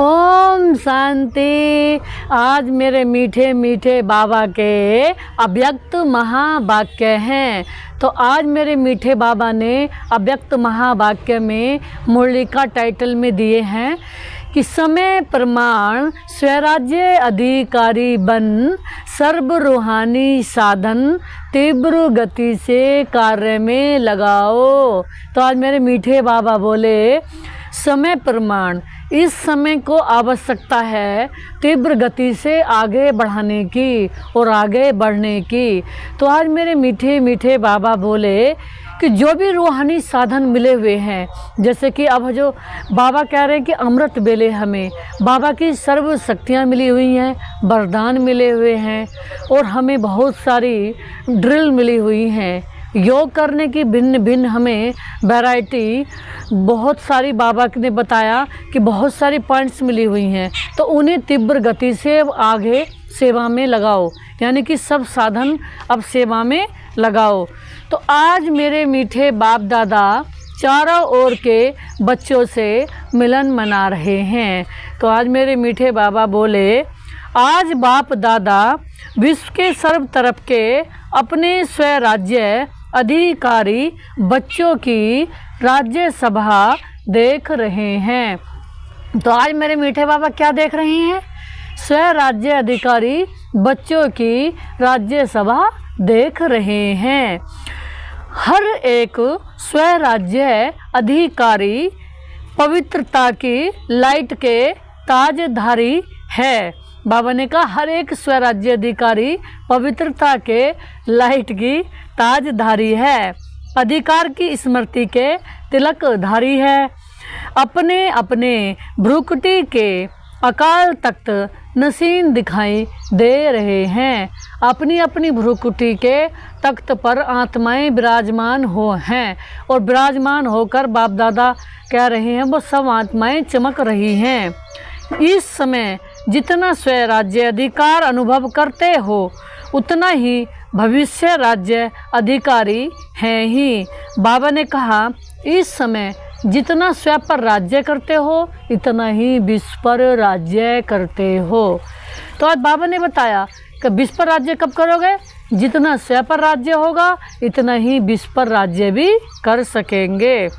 ओम शांति। आज मेरे मीठे मीठे बाबा के अव्यक्त महावाक्य हैं। तो आज मेरे मीठे बाबा ने अव्यक्त महावाक्य में मुरली का टाइटल में दिए हैं कि समय प्रमाण स्वराज्य अधिकारी बन, सर्व रूहानी साधन तीव्र गति से कार्य में लगाओ। तो आज मेरे मीठे बाबा बोले समय प्रमाण, इस समय को आवश्यकता है तीव्र गति से आगे बढ़ाने की और आगे बढ़ने की। तो आज मेरे मीठे मीठे बाबा बोले कि जो भी रूहानी साधन मिले हुए हैं, जैसे कि अब जो बाबा कह रहे हैं कि अमृत बेले हमें बाबा की सर्व शक्तियाँ मिली हुई हैं, वरदान मिले हुए हैं और हमें बहुत सारी ड्रिल मिली हुई हैं, योग करने की भिन्न भिन्न हमें वैरायटी बहुत सारी बाबा ने बताया कि बहुत सारी पॉइंट्स मिली हुई हैं। तो उन्हें तीव्र गति से आगे सेवा में लगाओ, यानी कि सब साधन अब सेवा में लगाओ। तो आज मेरे मीठे बाप दादा चारों ओर के बच्चों से मिलन मना रहे हैं। तो आज मेरे मीठे बाबा बोले आज बाप दादा विश्व के सर्व तरफ के अपने स्वराज्य अधिकारी बच्चों की राज्य सभा देख रहे हैं। तो आज मेरे मीठे बाबा क्या देख रहे हैं? स्वराज्य अधिकारी बच्चों की राज्य सभा देख रहे हैं। हर एक स्वराज्य अधिकारी पवित्रता की लाइट के ताजधारी है। बाबा ने कहा हर एक स्वराज्य अधिकारी पवित्रता के लाइट की ताजधारी है, अधिकार की स्मृति के तिलकधारी है, अपने अपने भ्रुकुटी के अकाल तख्त नसीन दिखाई दे रहे हैं। अपनी अपनी भ्रुकुटी के तख्त पर आत्माएं विराजमान हो हैं और विराजमान होकर बाप दादा कह रहे हैं वो सब आत्माएं चमक रही हैं। इस समय जितना स्वराज्य अधिकार अनुभव करते हो उतना ही भविष्य राज्य अधिकारी हैं ही। बाबा ने कहा इस समय जितना स्वयं पर राज्य करते हो इतना ही विश्व पर राज्य करते हो। तो आज बाबा ने बताया कि विश्व पर राज्य कब करोगे? जितना स्वयं पर राज्य होगा इतना ही विश्व पर राज्य भी कर सकेंगे।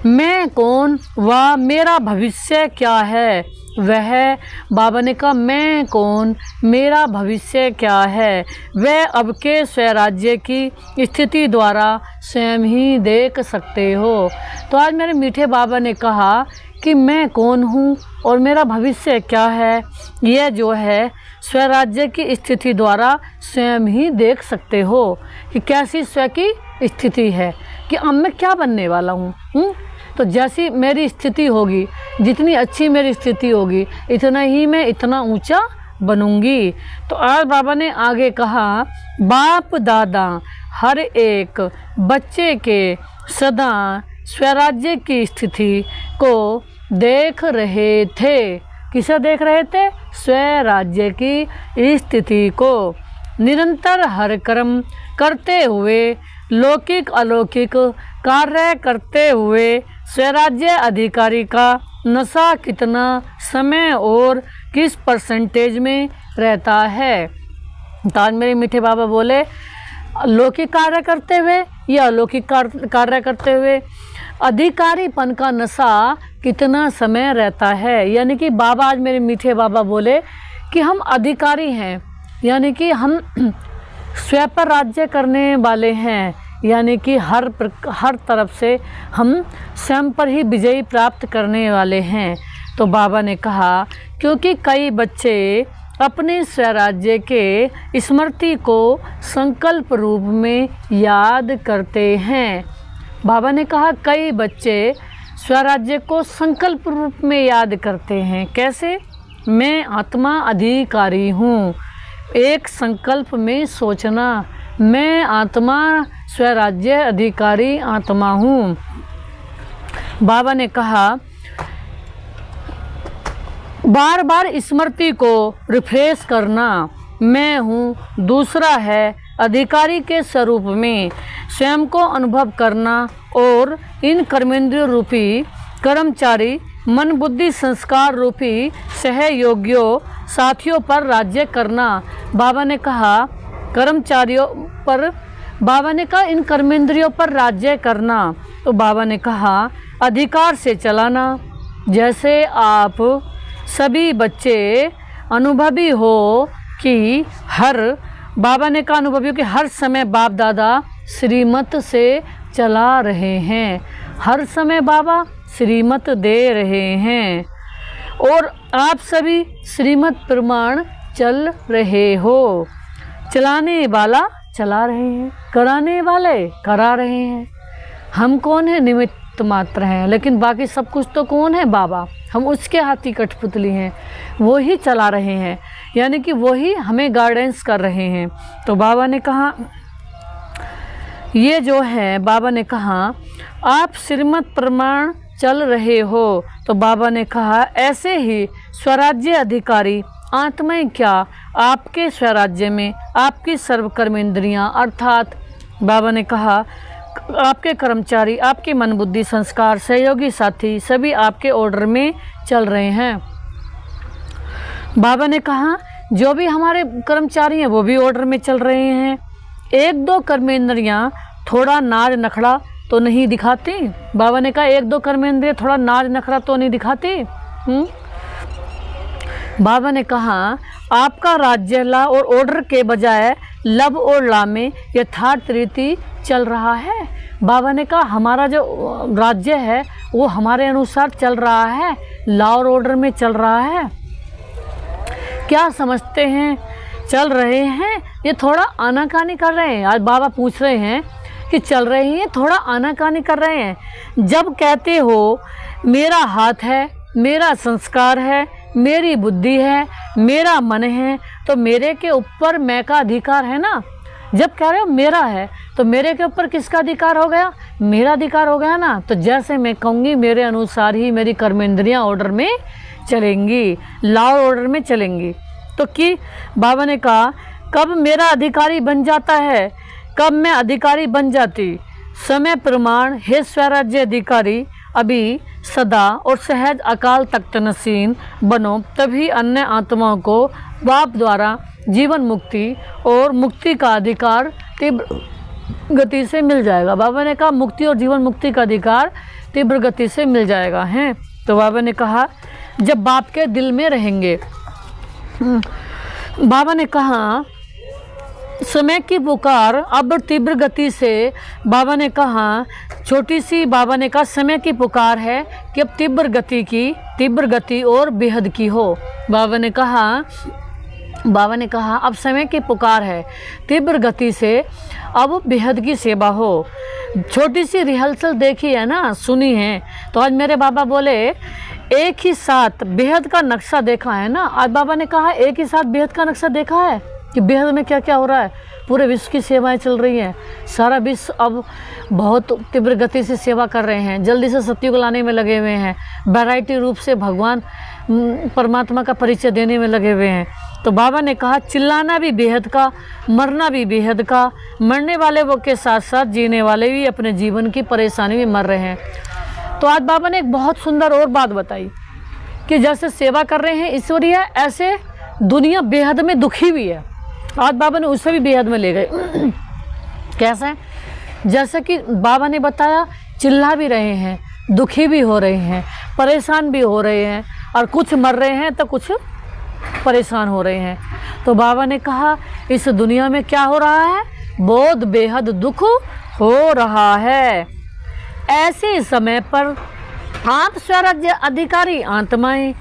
मैं कौन व मेरा भविष्य क्या है? वह बाबा ने कहा मैं कौन, मेरा भविष्य क्या है, वह अब के स्वराज्य की स्थिति द्वारा स्वयं ही देख सकते हो। तो आज मेरे मीठे बाबा ने कहा कि मैं कौन हूँ और मेरा भविष्य क्या है, यह जो है स्वराज्य की स्थिति द्वारा स्वयं ही देख सकते हो कि कैसी स्व की स्थिति है, कि अब मैं क्या बनने वाला हूँ। तो जैसी मेरी स्थिति होगी, जितनी अच्छी मेरी स्थिति होगी इतना ही मैं इतना ऊंचा बनूंगी। तो आज बाबा ने आगे कहा बाप दादा हर एक बच्चे के सदा स्वराज्य की स्थिति को देख रहे थे। किसे देख रहे थे? स्वराज्य की स्थिति को। निरंतर हर कर्म करते हुए लौकिक अलौकिक कार्य करते हुए स्वराज्य अधिकारी का नशा कितना समय और किस परसेंटेज में रहता है? तो आज मेरे मीठे बाबा बोले लौकिक कार्य करते हुए या अलौकिक कार्य करते हुए अधिकारीपन का नशा कितना समय रहता है। यानी कि बाबा आज मेरे मीठे बाबा बोले कि हम अधिकारी हैं, यानी कि हम स्वयं पर राज्य करने वाले हैं, यानी कि हर तरफ से हम स्वयं पर ही विजयी प्राप्त करने वाले हैं। तो बाबा ने कहा क्योंकि कई बच्चे अपने स्वराज्य के स्मृति को संकल्प रूप में याद करते हैं। बाबा ने कहा कई बच्चे स्वराज्य को संकल्प रूप में याद करते हैं। कैसे? मैं आत्मा अधिकारी हूँ। एक संकल्प में सोचना, मैं आत्मा स्वराज्य अधिकारी आत्मा हूँ। बाबा ने कहा बार बार स्मृति को रिफ्रेश करना, मैं हूँ, दूसरा है अधिकारी के स्वरूप में स्वयं को अनुभव करना और इन कर्मेंद्रिय रूपी कर्मचारी मन बुद्धि संस्कार रूपी सहयोगियों साथियों पर राज्य करना। बाबा ने कहा कर्मचारियों पर, बाबा ने कहा इन कर्मेंद्रियों पर राज्य करना। तो बाबा ने कहा अधिकार से चलाना। जैसे आप सभी बच्चे अनुभवी हो कि बाबा ने कहा अनुभवी हो कि हर समय बाप दादा श्रीमत से चला रहे हैं, हर समय बाबा श्रीमत दे रहे हैं और आप सभी श्रीमत प्रमाण चल रहे हो। चलाने वाला चला रहे हैं, कराने वाले करा रहे हैं। हम कौन है? निमित्त मात्र हैं, लेकिन बाकी सब कुछ तो कौन है? बाबा। हम उसके हाथी कठपुतली हैं, वो ही चला रहे हैं, यानी कि वो ही हमें गाइडेंस कर रहे हैं। तो बाबा ने कहा ये जो है, बाबा ने कहा आप श्रीमत प्रमाण चल रहे हो। तो बाबा ने कहा ऐसे ही स्वराज्य अधिकारी आत्माएं क्या आपके स्वराज्य में आपकी सर्वकर्मेंद्रियां अर्थात बाबा ने कहा आपके कर्मचारी, आपके मन बुद्धि संस्कार सहयोगी साथी सभी आपके ऑर्डर में चल रहे हैं। बाबा ने कहा जो भी हमारे कर्मचारी हैं वो भी ऑर्डर में चल रहे हैं। एक दो कर्मेंद्रियां थोड़ा नाज नखड़ा तो नहीं दिखाती। बाबा ने कहा एक दो कर्मेंद्रियां थोड़ा नाज नखड़ा तो नहीं दिखाती। बाबा ने कहा आपका राज्य ला और ऑर्डर के बजाय लब और ला में यथार्थ रीति चल रहा है। बाबा ने कहा हमारा जो राज्य है वो हमारे अनुसार चल रहा है, ला और ऑर्डर में चल रहा है। क्या समझते हैं? चल रहे हैं, ये थोड़ा आनाकानी कर रहे हैं। आज बाबा पूछ रहे हैं कि चल रहे हैं, थोड़ा आनाकानी कर रहे हैं। जब कहते हो मेरा हाथ है, मेरा संस्कार है, मेरी बुद्धि है, मेरा मन है, तो मेरे के ऊपर मैं का अधिकार है ना। जब कह रहे हो मेरा है तो मेरे के ऊपर किसका अधिकार हो गया? मेरा अधिकार हो गया ना। तो जैसे मैं कहूँगी मेरे अनुसार ही मेरी कर्मेंद्रियाँ ऑर्डर में चलेंगी, लॉ ऑर्डर में चलेंगी। तो कि बाबा ने कहा कब मेरा अधिकारी बन जाता है, कब मैं अधिकारी बन जाती। समय प्रमाण हे स्वराज्य अधिकारी अभी सदा और सहज अकाल तख्त नसीन बनो, तभी अन्य आत्माओं को बाप द्वारा जीवन मुक्ति और मुक्ति का अधिकार तीव्र गति से मिल जाएगा। बाबा ने कहा मुक्ति और जीवन मुक्ति का अधिकार तीव्र गति से मिल जाएगा है। तो बाबा ने कहा जब बाप के दिल में रहेंगे। बाबा ने कहा समय की पुकार अब तीव्र गति से, बाबा ने कहा छोटी सी, बाबा ने कहा समय की पुकार है कि अब तीव्र गति और बेहद की हो। बाबा ने कहा अब समय की पुकार है, तीव्र गति से अब बेहद की सेवा हो। छोटी सी रिहर्सल देखी है ना, सुनी है। तो आज मेरे बाबा बोले एक ही साथ बेहद का नक्शा देखा है ना। आज बाबा ने कहा एक ही साथ बेहद का नक्शा देखा है कि बेहद में क्या क्या हो रहा है। पूरे विश्व की सेवाएं चल रही हैं, सारा विश्व अब बहुत तीव्र गति से सेवा कर रहे हैं, जल्दी से सत्य को लाने में लगे हुए हैं, वैरायटी रूप से भगवान परमात्मा का परिचय देने में लगे हुए हैं। तो बाबा ने कहा चिल्लाना भी बेहद का, मरना भी बेहद का, मरने वाले वो के साथ साथ जीने वाले भी अपने जीवन की परेशानी में मर रहे हैं। तो आज बाबा ने एक बहुत सुंदर और बात बताई कि जैसे सेवा कर रहे हैं ईश्वरीय, ऐसे दुनिया बेहद में दुखी भी है। आज बाबा ने उससे भी बेहद में ले गए। कैसे? जैसे कि बाबा ने बताया चिल्ला भी रहे हैं, दुखी भी हो रहे हैं, परेशान भी हो रहे हैं, और कुछ मर रहे हैं तो कुछ परेशान हो रहे हैं। तो बाबा ने कहा इस दुनिया में क्या हो रहा है? बहुत बेहद दुख हो रहा है। ऐसे समय पर आप स्वराज्य अधिकारी आत्माएं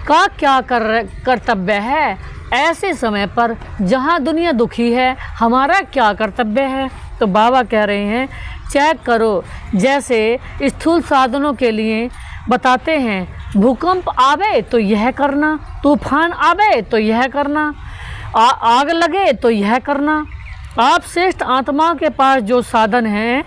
का क्या कर्तव्य है? ऐसे समय पर जहाँ दुनिया दुखी है हमारा क्या कर्तव्य है? तो बाबा कह रहे हैं चेक करो। जैसे स्थूल साधनों के लिए बताते हैं, भूकंप आवे तो यह करना, तूफान आवे तो यह करना, आग लगे तो यह करना। आप श्रेष्ठ आत्मा के पास जो साधन हैं,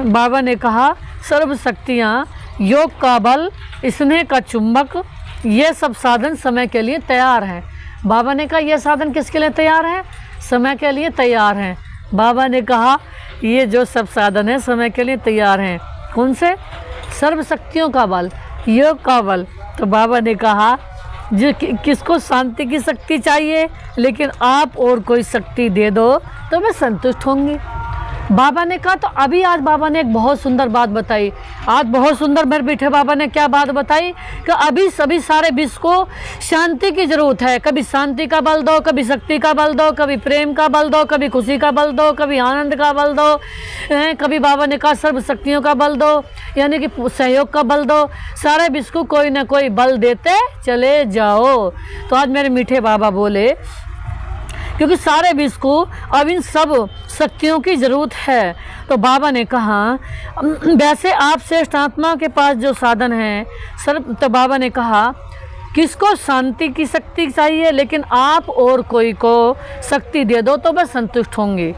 बाबा ने कहा सर्व शक्तियाँ, योग का बल, स्नेह का चुंबक, ये सब साधन समय के लिए तैयार हैं। बाबा ने कहा ये साधन किसके लिए तैयार हैं? समय के लिए तैयार हैं। बाबा ने कहा ये जो सब साधन है समय के लिए तैयार हैं। कौन से? सर्व शक्तियों का बल, योग का बल। तो बाबा ने कहा जो किसको शांति की शक्ति चाहिए, लेकिन आप और कोई शक्ति दे दो तो मैं संतुष्ट होंगी। बाबा ने कहा तो अभी आज बाबा ने एक बहुत सुंदर बात बताई। आज बहुत सुंदर मेरे बेटे बाबा ने क्या बात बताई कि अभी सभी सारे विश्व को शांति की ज़रूरत है। कभी शांति का बल दो, कभी शक्ति का बल दो, कभी प्रेम का बल दो, कभी खुशी का बल दो, कभी आनंद का बल दो, कभी बाबा ने कहा सर्व शक्तियों का बल दो, यानी कि सहयोग का बल दो। सारे विश्व को कोई ना कोई बल देते चले जाओ। तो आज मेरे मीठे बाबा बोले क्योंकि सारे विश्व को अब इन सब शक्तियों की ज़रूरत है। तो बाबा ने कहा वैसे आप श्रेष्ठ आत्मा के पास जो साधन है सर्व, तो बाबा ने कहा किसको शांति की शक्ति चाहिए, लेकिन आप और कोई को शक्ति दे दो तो मैं संतुष्ट होंगी।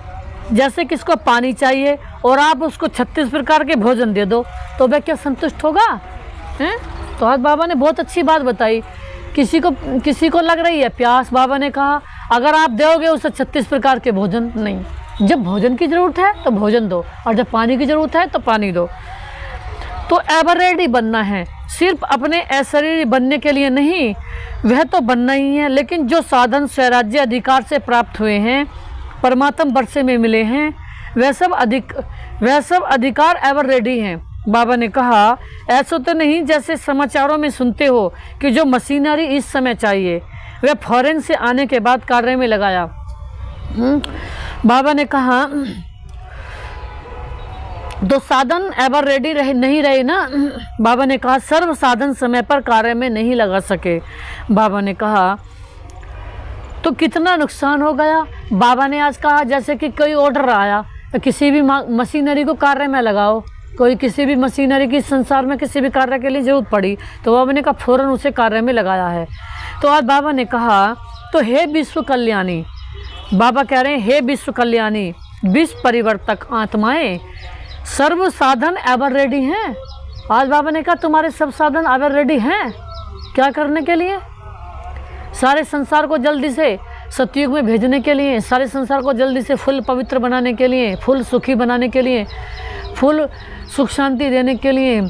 जैसे किसको पानी चाहिए और आप उसको 36 प्रकार के भोजन दे दो तो वह क्या संतुष्ट होगा हैं? तो आज बाबा ने बहुत अच्छी बात बताई। किसी को लग रही है प्यास, बाबा ने कहा अगर आप दोगे उसे 36 प्रकार के भोजन नहीं। जब भोजन की ज़रूरत है तो भोजन दो, और जब पानी की ज़रूरत है तो पानी दो। तो एवर रेडी बनना है, सिर्फ अपने अशरीरी बनने के लिए नहीं, वह तो बनना ही है, लेकिन जो साधन स्वराज्य अधिकार से प्राप्त हुए हैं, परमात्म वर्षे में मिले हैं, वह सब अधिकार एवर रेडी हैं। बाबा ने कहा ऐसा तो नहीं जैसे समाचारों में सुनते हो कि जो मशीनरी इस समय चाहिए वह फॉरेन से आने के बाद कार्य में लगाया। बाबा ने कहा तो साधन एवर रेडी नहीं रहे ना। बाबा ने कहा सर्व साधन समय पर कार्य में नहीं लगा सके। बाबा ने कहा तो कितना नुकसान हो गया। बाबा ने आज कहा जैसे कि कोई ऑर्डर आया तो किसी भी मशीनरी को कार्य में लगाओ, कोई किसी भी मशीनरी की संसार में किसी भी कार्य के लिए ज़रूरत पड़ी तो बाबा ने कहा फ़ौरन उसे कार्य में लगाया है। तो आज बाबा ने कहा तो हे विश्व कल्याणी, बाबा कह रहे हैं हे विश्व कल्याणी, विश्व परिवर्तक आत्माएं, सर्व साधन एवर रेडी हैं। आज बाबा ने कहा तुम्हारे सब साधन एवर रेडी हैं क्या करने के लिए? सारे संसार को जल्दी से सतयुग में भेजने के लिए, सारे संसार को जल्दी से फुल पवित्र बनाने के लिए, फुल सुखी बनाने के लिए, फुल सुख शांति देने के लिए,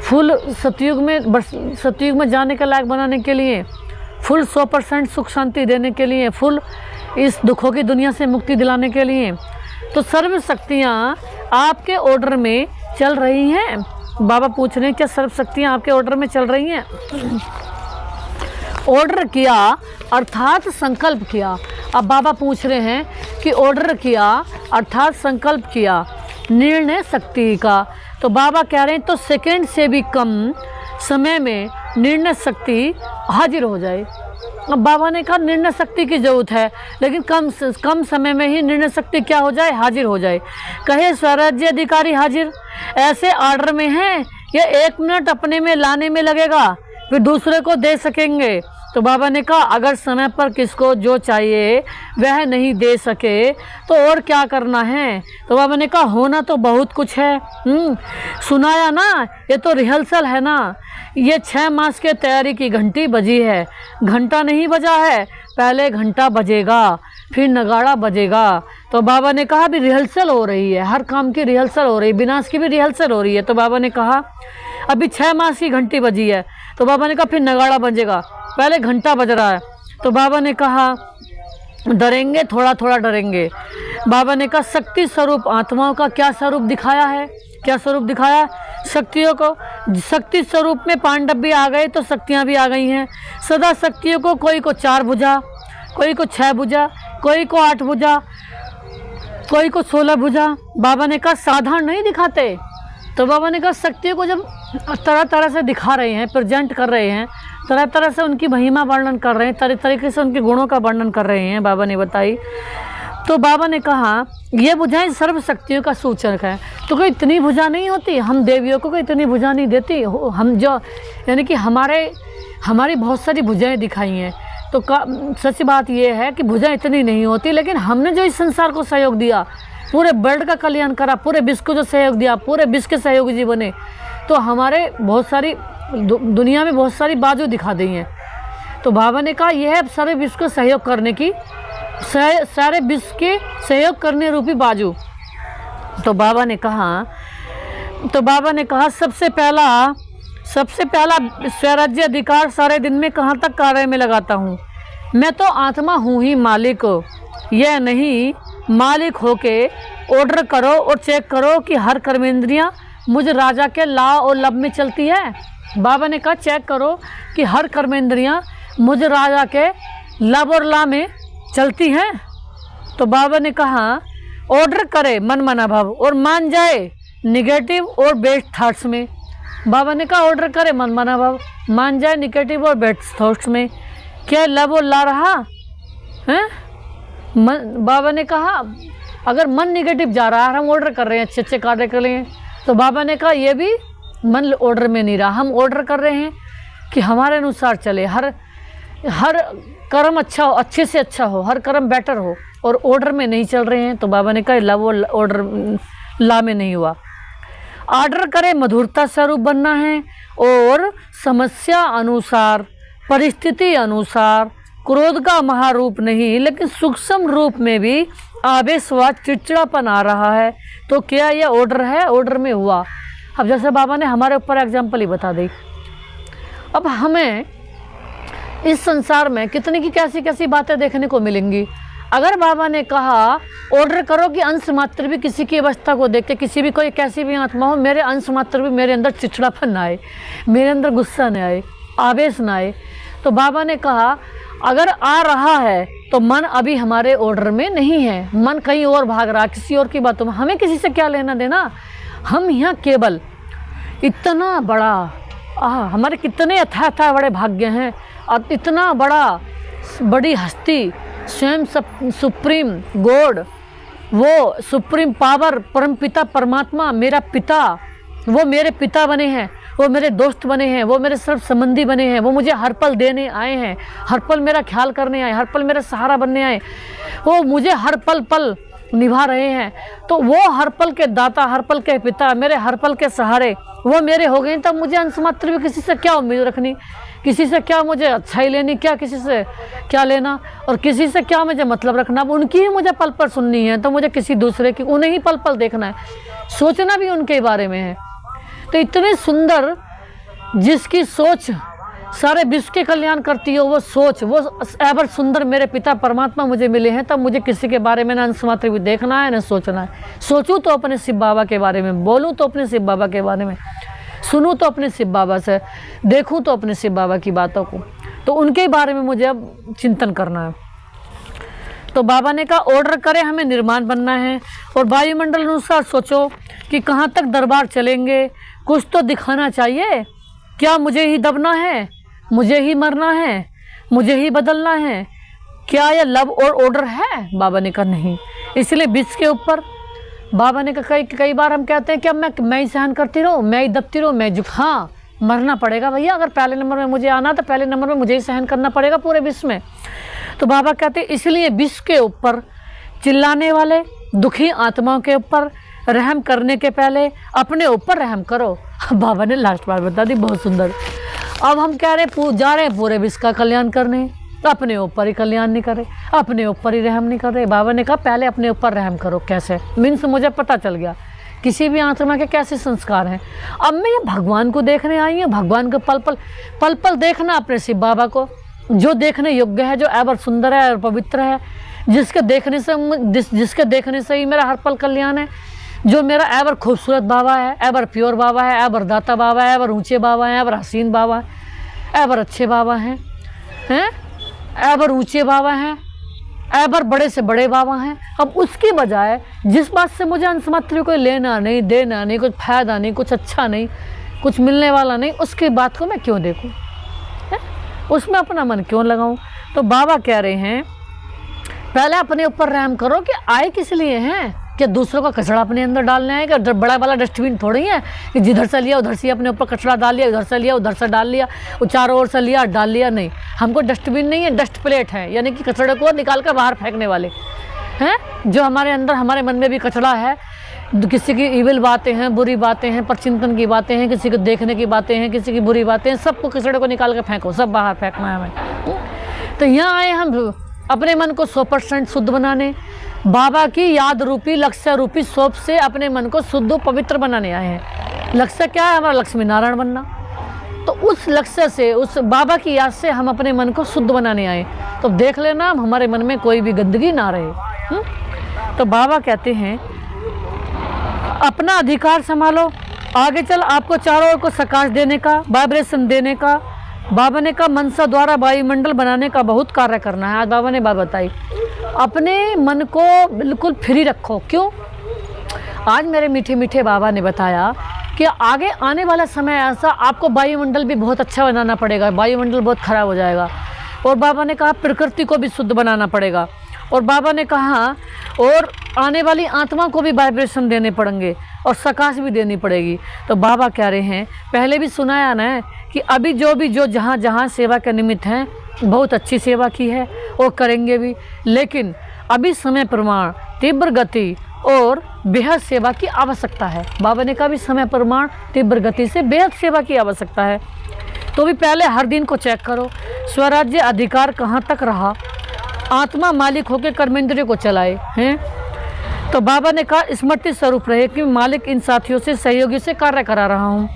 फुल सतयुग में जाने के लायक बनाने के लिए, फुल 100% सुख शांति देने के लिए, फुल इस दुखों की दुनिया से मुक्ति दिलाने के लिए। तो सर्व शक्तियाँ आपके ऑर्डर में चल रही हैं। बाबा पूछ रहे हैं क्या सर्व शक्तियाँ आपके ऑर्डर में चल रही हैं? ऑर्डर किया अर्थात संकल्प किया। अब बाबा पूछ रहे हैं कि ऑर्डर किया अर्थात संकल्प किया निर्णय शक्ति का। तो बाबा कह रहे हैं तो सेकंड से भी कम समय में निर्णय शक्ति हाजिर हो जाए। अब बाबा ने कहा निर्णय शक्ति की ज़रूरत है, लेकिन कम समय में ही निर्णय शक्ति क्या हो जाए? हाजिर हो जाए। कहे स्वराज्य अधिकारी हाजिर ऐसे ऑर्डर में हैं या 1 मिनट अपने में लाने में लगेगा फिर दूसरे को दे सकेंगे। तो बाबा ने कहा अगर समय पर किसको जो चाहिए वह नहीं दे सके तो और क्या करना है? तो बाबा ने कहा होना तो बहुत कुछ है। सुनाया ना, ये तो रिहर्सल है ना। ये 6 मास के तैयारी की घंटी बजी है, घंटा नहीं बजा है, पहले घंटा बजेगा फिर नगाड़ा बजेगा। तो बाबा ने कहा अभी रिहर्सल हो रही है, हर काम की रिहर्सल हो रही है, विनाश की भी रिहर्सल हो रही है। तो बाबा ने कहा अभी 6 मास की घंटी बजी है। तो बाबा ने कहा फिर नगाड़ा बजेगा, पहले घंटा बज रहा है। तो बाबा ने कहा डरेंगे, थोड़ा थोड़ा डरेंगे। बाबा ने कहा शक्ति स्वरूप आत्माओं का क्या स्वरूप दिखाया है? क्या स्वरूप दिखाया? शक्तियों को शक्ति स्वरूप में पांडव भी आ गए तो शक्तियाँ भी आ गई हैं। सदा शक्तियों को कोई को 4 भुजा, कोई को 6 भुजा, कोई को 8 भुजा, कोई को 16 भुजा। बाबा ने कहा साधारण नहीं दिखाते। तो बाबा ने कहा शक्तियों को जब तरह तरह से दिखा रहे हैं, प्रेजेंट कर रहे हैं, तरह तरह से उनकी महिमा वर्णन कर रहे हैं, तरह तरीके से उनके गुणों का वर्णन कर रहे हैं, बाबा ने बताई। तो बाबा ने कहा ये भुजाएं सर्व शक्तियों का सूचक है। तो कोई इतनी भुजा नहीं होती, हम देवियों को कोई इतनी भुजा नहीं देती। हम जो यानी कि हमारी बहुत सारी भुजाएं दिखाई हैं। तो सच बात ये है कि भुजा इतनी नहीं होती, लेकिन हमने जो इस संसार को सहयोग दिया, पूरे वर्ल्ड का कल्याण करा, पूरे विश्व को जो सहयोग दिया, पूरे विश्व के सहयोगी बने, तो हमारे बहुत सारी दुनिया में बहुत सारी बाजू दिखा दी हैं। तो बाबा ने कहा यह है सारे विश्व को सहयोग करने की, सारे विश्व के सहयोग करने रूपी बाजू। तो बाबा ने कहा सबसे पहला सबसे पहला स्वराज्य अधिकार सारे दिन में कहाँ तक कार्य में लगाता हूँ। मैं तो आत्मा हूँ ही मालिक, यह नहीं मालिक होके ऑर्डर करो और चेक करो कि हर कर्मेंद्रियाँ मुझ राजा के ला और लब में चलती है। बाबा ने कहा चेक करो कि हर कर्मेंद्रियाँ मुझ राजा के लब और ला में चलती हैं। तो बाबा ने कहा ऑर्डर करे मन मना भाव और मान जाए निगेटिव और बेस्ट थॉट्स में। बाबा ने कहा ऑर्डर करे मन मना भाव, मान जाए निगेटिव और बेस्ट थॉट्स में। क्या लब और ला रहा है? बाबा ने कहा अगर मन निगेटिव जा रहा है, हम ऑर्डर कर रहे हैं अच्छे अच्छे कार्य कर रहे हैं, तो बाबा ने कहा ये भी मन ऑर्डर में नहीं रहा। हम ऑर्डर कर रहे हैं कि हमारे अनुसार चले, हर कर्म अच्छा हो, अच्छे से अच्छा हो, हर कर्म बेटर हो, और ऑर्डर में नहीं चल रहे हैं। तो बाबा ने कहा लव और ऑर्डर ला में नहीं हुआ। ऑर्डर करे मधुरता स्वरूप बनना है और समस्या अनुसार, परिस्थिति अनुसार, क्रोध का महारूप नहीं लेकिन सूक्ष्म रूप में भी आवेश व चिड़चिड़ापन आ रहा है, तो क्या यह ऑर्डर है? ऑर्डर में हुआ। अब जैसे बाबा ने हमारे ऊपर एग्जाम्पल ही बता दी। अब हमें इस संसार में कितनी की कैसी कैसी बातें देखने को मिलेंगी। अगर बाबा ने कहा ऑर्डर करो कि अंश मात्र भी किसी की अवस्था को देख के, किसी भी कोई कैसी भी आत्मा हो, मेरे अंश मात्र भी मेरे अंदर चिड़चिड़ापन ना आए, मेरे अंदर गुस्सा न आए, आवेश ना आए, तो बाबा ने कहा अगर आ रहा है तो मन अभी हमारे ऑर्डर में नहीं है, मन कहीं और भाग रहा, किसी और की बातों में। हमें किसी से क्या लेना देना। हम यहाँ केवल इतना बड़ा हमारे कितने अथाह बड़े भाग्य हैं, और इतना बड़ी हस्ती स्वयं सुप्रीम गॉड, वो सुप्रीम पावर, परम पिता परमात्मा, मेरा पिता, वो मेरे पिता बने हैं, वो मेरे दोस्त बने हैं, वो मेरे सर्व संबंधी बने हैं, वो मुझे हर पल देने आए हैं, हर पल मेरा ख्याल करने आए, हर पल मेरा सहारा बनने आए, वो मुझे हर पल निभा रहे हैं। तो वो हर पल के दाता, हर पल के पिता, मेरे हर पल के सहारे वो मेरे हो गए, तब मुझे अंश मात्र भी किसी से क्या उम्मीद रखनी, किसी से क्या मुझे अच्छाई लेनी, क्या किसी से क्या लेना, और किसी से क्या मुझे मतलब रखना। अब उनकी ही मुझे पल पल सुननी है, तो मुझे किसी दूसरे की उन्हें ही पल पल देखना है, सोचना भी उनके बारे में है। तो इतने सुंदर जिसकी सोच सारे विश्व के कल्याण करती हो, वो सोच, वो एवर सुंदर मेरे पिता परमात्मा मुझे मिले हैं, तब मुझे किसी के बारे में ना अंश मात्र भी देखना है, ना सोचना है। सोचूं तो अपने शिव बाबा के बारे में, बोलूं तो अपने शिव बाबा के बारे में, सुनूं तो अपने शिव बाबा से, देखूं तो अपने शिव बाबा की बातों को, तो उनके बारे में मुझे अब चिंतन करना है। तो बाबा ने कहा ऑर्डर करें, हमें निर्माण बनना है, और वायुमंडल अनुसार सोचो कि कहाँ तक दरबार चलेंगे, कुछ तो दिखाना चाहिए। क्या मुझे ही दबना है, मुझे ही मरना है, मुझे ही बदलना है? क्या यह लव और ऑर्डर है? बाबा ने कहा नहीं। इसलिए बीच के ऊपर बाबा ने कहा कई बार हम कहते हैं कि अब मैं ही सहन करती रहूँ, मैं ही दबती रहूँ, मैं हाँ मरना पड़ेगा भैया, अगर पहले नंबर में मुझे आना तो पहले नंबर में मुझे ही सहन करना पड़ेगा पूरे विश्व में। तो बाबा कहते हैं इसलिए विश्व के ऊपर चिल्लाने वाले दुखी आत्माओं के ऊपर रहम करने के पहले अपने ऊपर रहम करो। बाबा ने लास्ट बार बता दी, बहुत सुंदर। अब हम कह रहे जा रहे हैं पूरे विश्व का कल्याण करने, अपने ऊपर ही कल्याण नहीं कर रहे, अपने ऊपर ही रहम नहीं कर रहे। बाबा ने कहा पहले अपने ऊपर रहम करो। कैसे? मीन्स मुझे पता चल गया किसी भी आत्मा के कैसे संस्कार हैं। अब मैं ये भगवान को देखने आई हूँ, भगवान को पल पल देखना, अपने शिव बाबा को जो देखने योग्य है, जो एवर सुंदर है और पवित्र है, जिसके देखने से ही मेरा हर पल कल्याण है, जो मेरा एवर खूबसूरत बाबा है, एवर प्योर बाबा है, एवर दाता बाबा है, एवर ऊंचे बाबा है, एवर हसीन बाबा है, एवर अच्छे बाबा हैं, एवर ऊंचे बाबा हैं, एवर बड़े से बड़े बाबा हैं। अब उसकी बजाय जिस बात से मुझे अंश मात्र कोई लेना नहीं, देना नहीं, कुछ फायदा नहीं, कुछ अच्छा नहीं, कुछ मिलने वाला नहीं, उसकी बात को मैं क्यों देखूं, उसमें अपना मन क्यों लगाऊं? तो बाबा कह रहे हैं पहले अपने ऊपर रहम करो कि आए किस लिए हैं, क्या दूसरों का कचरा अपने अंदर डालने आएगा? बड़ा वाला डस्टबिन थोड़ी है कि जिधर से लिया उधर से अपने ऊपर कचरा डाल लिया, उधर से लिया उधर से डाल लिया, चारों ओर से लिया डाल लिया। नहीं, हमको डस्टबिन नहीं है, डस्ट प्लेट है, यानी कि कचरे को निकाल कर बाहर फेंकने वाले हैं। जो हमारे अंदर, हमारे मन में भी कचरा है, किसी की इविल बातें हैं, बुरी बातें हैं, परचिंतन की बातें हैं, किसी को देखने की बातें हैं, किसी की बुरी बातें हैं, सबको कचरे को निकाल कर फेंको, सब बाहर फेंकना है हमें। तो यहाँ आए हम अपने मन को 100% शुद्ध बनाने, बाबा की याद रूपी लक्ष्य रूपी सोप से अपने मन को शुद्ध पवित्र बनाने आए हैं। लक्ष्य क्या है हमारा? लक्ष्मी नारायण बनना, तो उस लक्ष्य से, उस बाबा की याद से हम अपने मन को शुद्ध बनाने आए। तो देख लेना हमारे मन में कोई भी गंदगी ना रहे। तो बाबा कहते हैं अपना अधिकार संभालो, आगे चल आपको चारों ओर को प्रकाश देने का, वाइब्रेशन देने का। बाबा ने कहा मनसा द्वारा वायुमंडल बनाने का बहुत कार्य करना है। आज बाबा ने बात बताई, अपने मन को बिल्कुल फ्री रखो। क्यों? आज मेरे मीठे मीठे बाबा ने बताया कि आगे आने वाला समय ऐसा, आपको वायुमंडल भी बहुत अच्छा बनाना पड़ेगा, वायुमंडल बहुत खराब हो जाएगा। और बाबा ने कहा प्रकृति को भी शुद्ध बनाना पड़ेगा। और बाबा ने कहा और आने वाली आत्मा को भी वाइब्रेशन देने पड़ेंगे और प्रकाश भी देनी पड़ेगी। तो बाबा कह रहे हैं, पहले भी सुनाया ना कि अभी जो जहाँ जहाँ सेवा के निमित्त हैं बहुत अच्छी सेवा की है और करेंगे भी, लेकिन अभी समय प्रमाण, तीव्र गति और बेहद सेवा की आवश्यकता है। बाबा ने कहा भी समय प्रमाण, तीव्र गति से बेहद सेवा की आवश्यकता है। तो भी पहले हर दिन को चेक करो, स्वराज्य अधिकार कहाँ तक रहा, आत्मा मालिक होकर कर्मेंद्रियों को चलाए हैं। तो बाबा ने कहा स्मृति स्वरूप रहे कि मालिक इन साथियों से, सहयोगी से कार्य करा रहा हूँ।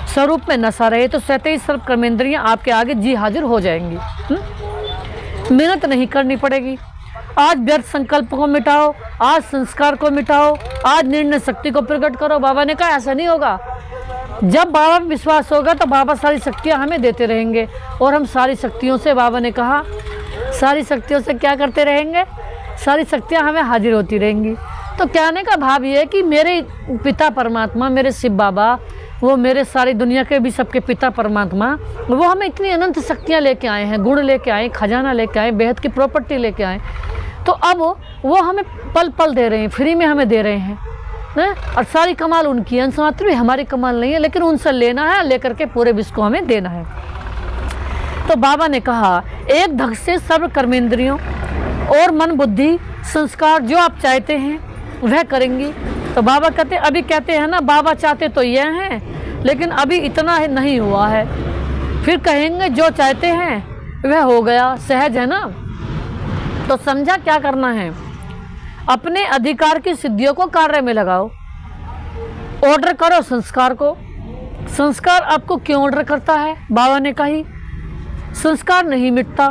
स्वरूप में नशा रहे तो स्वतः ही सर्व कर्मेंद्रियाँ आपके आगे जी हाजिर हो जाएंगी। मेहनत नहीं करनी पड़ेगी। आज व्यर्थ संकल्प को मिटाओ, आज संस्कार को मिटाओ, आज निर्णय शक्ति को प्रकट करो। बाबा ने कहा ऐसा नहीं होगा। जब बाबा में विश्वास होगा तो बाबा सारी शक्तियाँ हमें देते रहेंगे और हम सारी शक्तियों से, बाबा ने कहा सारी शक्तियों से क्या करते रहेंगे, सारी शक्तियाँ हमें हाजिर होती रहेंगी। तो कहने का भाव ये है कि मेरे पिता परमात्मा, मेरे शिव बाबा, वो मेरे सारी दुनिया के भी सबके पिता परमात्मा, वो हमें इतनी अनंत शक्तियाँ लेके आए हैं, गुण लेके आए, खजाना लेके आए, बेहद की प्रॉपर्टी लेके आए। तो अब वो हमें पल पल दे रहे हैं, फ्री में हमें दे रहे हैं और सारी कमाल उनकी है, अंश मात्र भी हमारी कमाल नहीं है, लेकिन उनसे लेना है, लेकर के पूरे विश्व को हमें देना है। तो बाबा ने कहा एक धक से सर्व कर्मेंद्रियों और मन बुद्धि संस्कार जो आप चाहते हैं वह करेंगी। तो बाबा अभी कहते हैं ना, बाबा चाहते तो यह हैं लेकिन अभी इतना नहीं हुआ है, फिर कहेंगे जो चाहते हैं वह हो गया। सहज है ना? तो समझा क्या करना है, अपने अधिकार की सिद्धियों को कार्य में लगाओ, ऑर्डर करो संस्कार को। संस्कार आपको क्यों ऑर्डर करता है? बाबा ने कही संस्कार नहीं मिटता।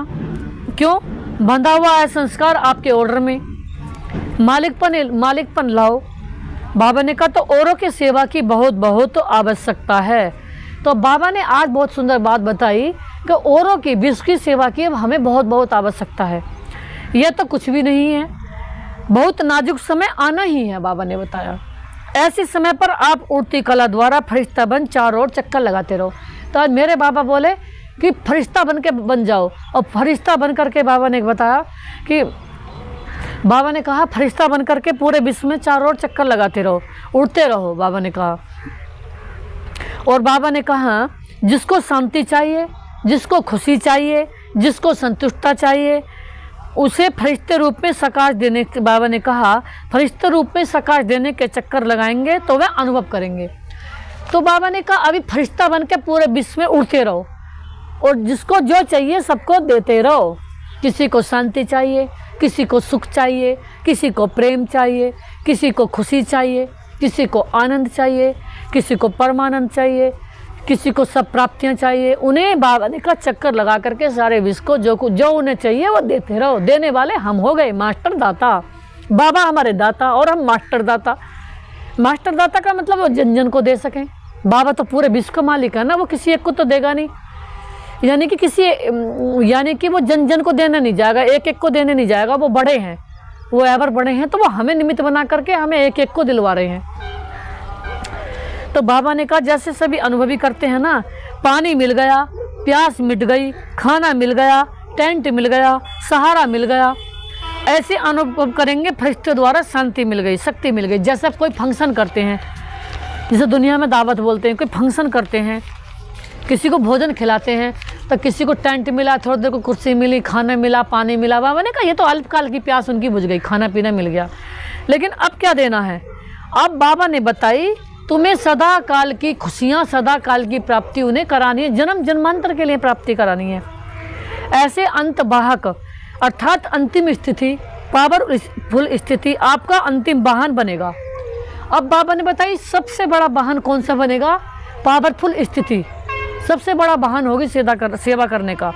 क्यों? बंधा हुआ है संस्कार आपके ऑर्डर में। मालिकपन लाओ। बाबा ने कहा तो औरों की सेवा की बहुत बहुत आवश्यकता है। तो बाबा ने आज बहुत सुंदर बात बताई कि औरों की, विश्व की सेवा की अब हमें बहुत बहुत आवश्यकता है। यह तो कुछ भी नहीं है, बहुत नाजुक समय आना ही है। बाबा ने बताया ऐसे समय पर आप उड़ती कला द्वारा फरिश्ता बन चारों ओर चक्कर लगाते रहो। तो आज मेरे बाबा बोले कि फरिश्ता बन जाओ, और फरिश्ता बन करके बाबा ने बताया कि बाबा ने कहा फरिश्ता बन करके पूरे विश्व में चारों ओर चक्कर लगाते रहो, उड़ते रहो। बाबा ने कहा, और बाबा ने कहा जिसको शांति चाहिए, जिसको खुशी चाहिए, जिसको संतुष्टता चाहिए, उसे फरिश्ते रूप में प्रकाश देने के, बाबा ने कहा फरिश्ते रूप में प्रकाश देने के चक्कर लगाएंगे तो वह अनुभव करेंगे। तो बाबा ने कहा अभी फरिश्ता बन के पूरे विश्व में उड़ते रहो और जिसको जो चाहिए सबको देते रहो। किसी को शांति चाहिए, किसी को सुख चाहिए, किसी को प्रेम चाहिए, किसी को खुशी चाहिए, किसी को आनंद चाहिए, किसी को परमानंद चाहिए, किसी को सब प्राप्तियां चाहिए। उन्हें बाबा ने कहा चक्कर लगा करके सारे विश्व को जो उन्हें चाहिए वो देते रहो। देने वाले हम हो गए, मास्टर दाता। बाबा हमारे दाता और हम मास्टर दाता। मास्टर दाता का मतलब वो जन जन को दे सकें। बाबा तो पूरे विश्व का मालिक है ना, वो किसी एक को तो देगा नहीं। यानी कि वो जन जन को देने नहीं जाएगा, एक एक को देने नहीं जाएगा। वो बड़े हैं, वो एवर बड़े हैं, तो वो हमें निमित्त बना करके हमें एक एक को दिलवा रहे हैं। तो बाबा ने कहा जैसे सभी अनुभवी करते हैं ना, पानी मिल गया, प्यास मिट गई, खाना मिल गया, टेंट मिल गया, सहारा मिल गया, ऐसे अनुभव करेंगे फरिश्ते द्वारा शांति मिल गई, शक्ति मिल गई। जैसे आप कोई फंक्शन करते हैं, जैसे दुनिया में दावत बोलते हैं, कोई फंक्शन करते हैं, किसी को भोजन खिलाते हैं, तो किसी को टेंट मिला, थोड़ी देर को कुर्सी मिली, खाना मिला, पानी मिला। बाबा ने कहा ये तो अल्पकाल की प्यास उनकी बुझ गई, खाना पीना मिल गया, लेकिन अब क्या देना है? अब बाबा ने बताई तुम्हें सदा काल की खुशियाँ, सदा काल की प्राप्ति उन्हें करानी है, जन्म जन्मांतर के लिए प्राप्ति करानी है। ऐसे अंत वाहक अर्थात अंतिम स्थिति, पावरफुल स्थिति आपका अंतिम वाहन बनेगा। अब बाबा ने बताई सबसे बड़ा वाहन कौन सा बनेगा? पावरफुल स्थिति। सबसे बड़ा वाहन होगी सेवा करने का।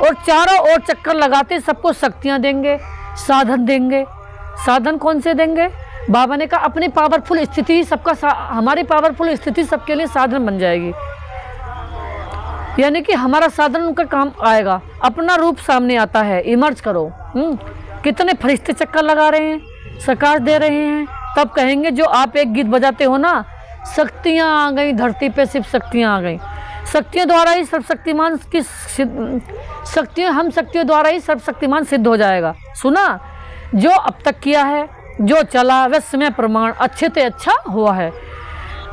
और चारों ओर चक्कर लगाते सबको शक्तियाँ देंगे, साधन देंगे। साधन कौन से देंगे? बाबा ने कहा अपनी पावरफुल स्थिति हमारी पावरफुल स्थिति सबके लिए साधन बन जाएगी, यानी कि हमारा साधन उनका काम आएगा। अपना रूप सामने आता है, इमर्ज करो। कितने फरिश्ते चक्कर लगा रहे हैं, सकार दे रहे हैं। तब कहेंगे जो आप एक गीत बजाते हो ना, शक्तियाँ आ गई धरती पे, सिर्फ शक्तियाँ आ गई। शक्तियों द्वारा ही सर्वशक्तिमान की शक्तियों द्वारा ही सर्वशक्तिमान सिद्ध हो जाएगा। सुना, जो अब तक किया है, जो चला वह समय प्रमाण अच्छे से अच्छा हुआ है।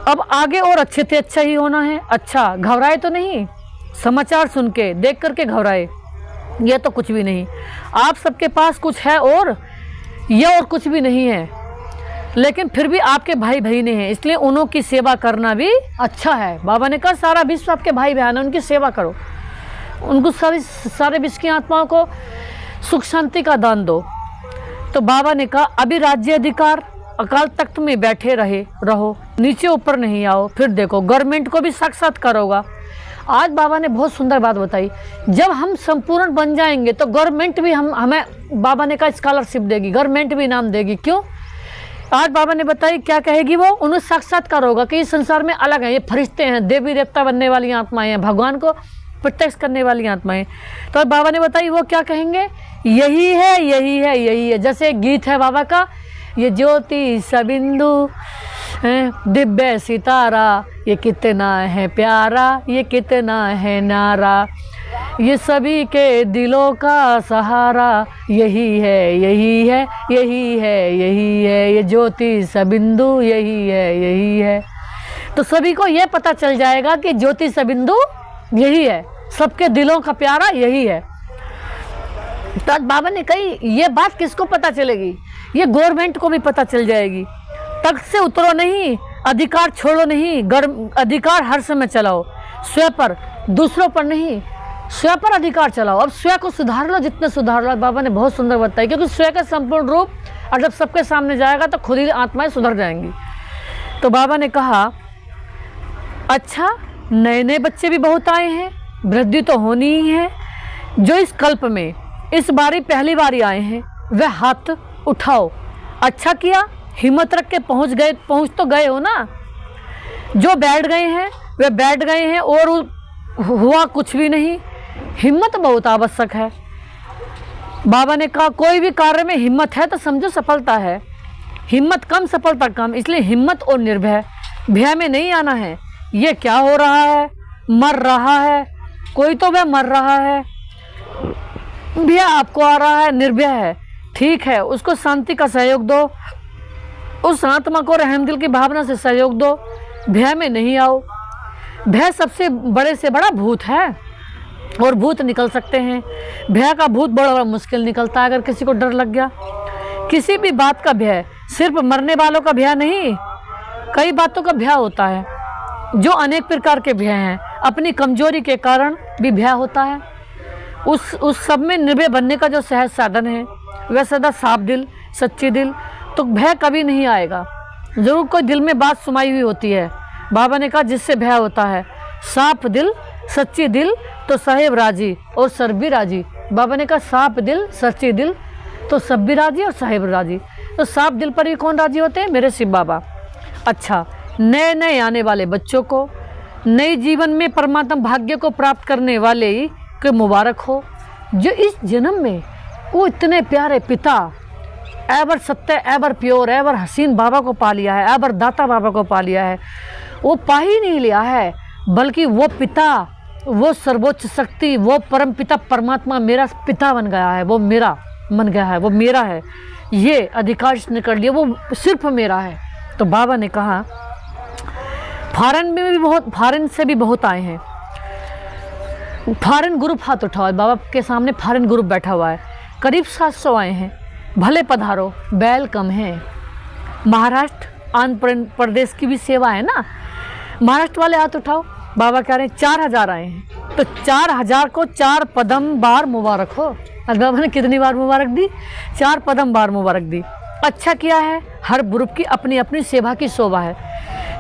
अब आगे और अच्छे से अच्छा ही होना है। अच्छा, घबराए तो नहीं, समाचार सुन के देख करके घबराए, यह तो कुछ भी नहीं। आप सबके पास कुछ है और यह और कुछ भी नहीं है, लेकिन फिर भी आपके भाई बहने हैं, इसलिए उन्हों की सेवा करना भी अच्छा है। बाबा ने कहा सारा विश्व आपके भाई बहन है, उनकी सेवा करो, उनको सारे विश्व की आत्माओं को सुख शांति का दान दो। तो बाबा ने कहा अभी राज्य अधिकार अकाल तख्त में बैठे रहो, नीचे ऊपर नहीं आओ, फिर देखो गवर्नमेंट को भी साक्षात्कार होगा। आज बाबा ने बहुत सुंदर बात बताई, जब हम संपूर्ण बन जाएंगे तो गवर्नमेंट भी हमें बाबा ने कहा स्कॉलरशिप देगी, गवर्नमेंट भी इनाम देगी। क्यों? आज बाबा ने बताई क्या कहेगी वो, उन्हें साक्षात्कार होगा कि इस संसार में अलग है, ये फरिश्ते हैं, देवी देवता बनने वाली आत्माएं हैं, भगवान को प्रत्यक्ष करने वाली आत्माएं। तो बाबा ने बताई वो क्या कहेंगे, यही है यही है यही है। जैसे एक गीत है बाबा का, ये ज्योति सबिंदु दिव्य सितारा, ये कितना है प्यारा, ये कितना है नारा, ये सभी के दिलों का सहारा, यही है यही है यही है यही है, ये ज्योति सबिंदु यही है यही है। तो सभी को ये पता चल जाएगा कि ज्योति सबिंदु यही है, सबके दिलों का प्यारा यही है। तो बाबा ने कही ये बात किसको पता चलेगी, ये गवर्नमेंट को भी पता चल जाएगी। तख्त से उतरो नहीं, अधिकार छोड़ो नहीं, अधिकार हर समय चलाओ, स्वयं पर, दूसरों पर नहीं, स्वयं पर अधिकार चलाओ। अब स्वयं को सुधार लो, जितने सुधार लो। बाबा ने बहुत सुंदर बताया, क्योंकि स्वयं का संपूर्ण रूप और जब सबके सामने जाएगा तो खुद ही आत्माएं सुधर जाएंगी। तो बाबा ने कहा अच्छा, नए नए बच्चे भी बहुत आए हैं, वृद्धि तो होनी ही है। जो इस कल्प में इस बारी पहली बारी आए हैं वह हाथ उठाओ। अच्छा किया, हिम्मत रख के पहुंच तो गए हो ना। जो बैठ गए हैं वे बैठ गए हैं और हुआ कुछ भी नहीं। हिम्मत बहुत आवश्यक है। बाबा ने कहा कोई भी कार्य में हिम्मत है तो समझो सफलता है, हिम्मत कम सफलता कम, इसलिए हिम्मत और निर्भय, भय में नहीं आना है। ये क्या हो रहा है, मर रहा है कोई, तो वह मर रहा है, भय आपको आ रहा है, निर्भय है, ठीक है, उसको शांति का सहयोग दो, उस आत्मा को रहम दिल की भावना से सहयोग दो, भय में नहीं आओ। भय सबसे बड़े से बड़ा भूत है और भूत निकल सकते हैं। भय का भूत बड़ा मुश्किल निकलता है। अगर किसी को डर लग गया, किसी भी बात का भय, सिर्फ मरने वालों का भय नहीं, कई बातों का भय होता है, जो अनेक प्रकार के भय हैं। अपनी कमजोरी के कारण भी भय होता है। उस सब में निर्भय बनने का जो सहज साधन है वह सदा साफ दिल, सच्ची दिल, तो भय कभी नहीं आएगा। जरूर कोई दिल में बात सुमाई हुई होती है। बाबा ने कहा जिससे भय होता है, साफ दिल, सच्ची दिल, तो साहेब राजी और सब भी राजी। बाबा ने कहा साफ दिल, सच्ची दिल, तो सब भी राजी और साहेब राजी। तो साफ दिल पर भी कौन राजी होते हैं? मेरे शिव बाबा। अच्छा, नए नए आने वाले बच्चों को, नए जीवन में परमात्मा भाग्य को प्राप्त करने वाले के मुबारक हो, जो इस जन्म में वो इतने प्यारे पिता, एवर सत्य, एवर प्योर, एवर हसीन बाबा को पा लिया है, एवर दाता बाबा को पा लिया है। वो पा ही नहीं लिया है, बल्कि वो पिता, वो सर्वोच्च शक्ति, वो परम पिता परमात्मा मेरा पिता बन गया है, वो मेरा बन गया है, वो मेरा है, ये अधिकार इसने कर लिया, वो सिर्फ मेरा है। तो बाबा ने कहा फॉरेन से भी बहुत आए हैं। फॉरेन ग्रुप हाथ उठाओ। बाबा के सामने फॉरेन ग्रुप बैठा हुआ है, करीब 700 आए हैं। भले पधारो, वेलकम है। महाराष्ट्र, आंध्र प्रदेश की भी सेवा है ना। महाराष्ट्र वाले हाथ उठाओ। बाबा कह रहे हैं 4000 आए हैं, तो 4000 को 4 पदम बार मुबारक हो। और बाबा ने कितनी बार मुबारक दी? 4 पदम बार मुबारक दी। अच्छा किया है। हर ग्रुप की अपनी अपनी सेवा की शोभा है।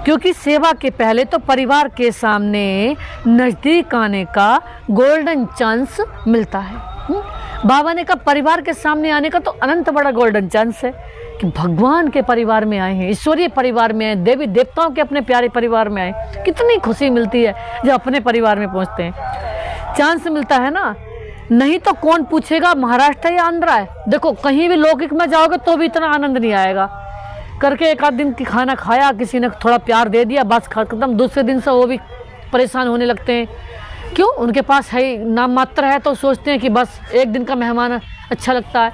क्योंकि सेवा के पहले तो परिवार के सामने नज़दीक आने का गोल्डन चांस मिलता है। बाबा ने कहा परिवार के सामने आने का तो अनंत बड़ा गोल्डन चांस है कि भगवान के परिवार में आए हैं, ईश्वरीय परिवार में आए, देवी देवताओं के अपने प्यारे परिवार में आए। कितनी खुशी मिलती है जब अपने परिवार में पहुंचते हैं, चांस मिलता है ना। नहीं तो कौन पूछेगा महाराष्ट्र है या आंध्रा है। देखो कहीं भी लौकिक में जाओगे तो भी इतना आनंद नहीं आएगा। करके एक आध दिन की खाना खाया, किसी ने थोड़ा प्यार दे दिया, बस खत्म। दूसरे दिन से वो भी परेशान होने लगते हैं। क्यों? उनके पास है नाम मात्र है तो सोचते हैं कि बस एक दिन का मेहमान अच्छा लगता है।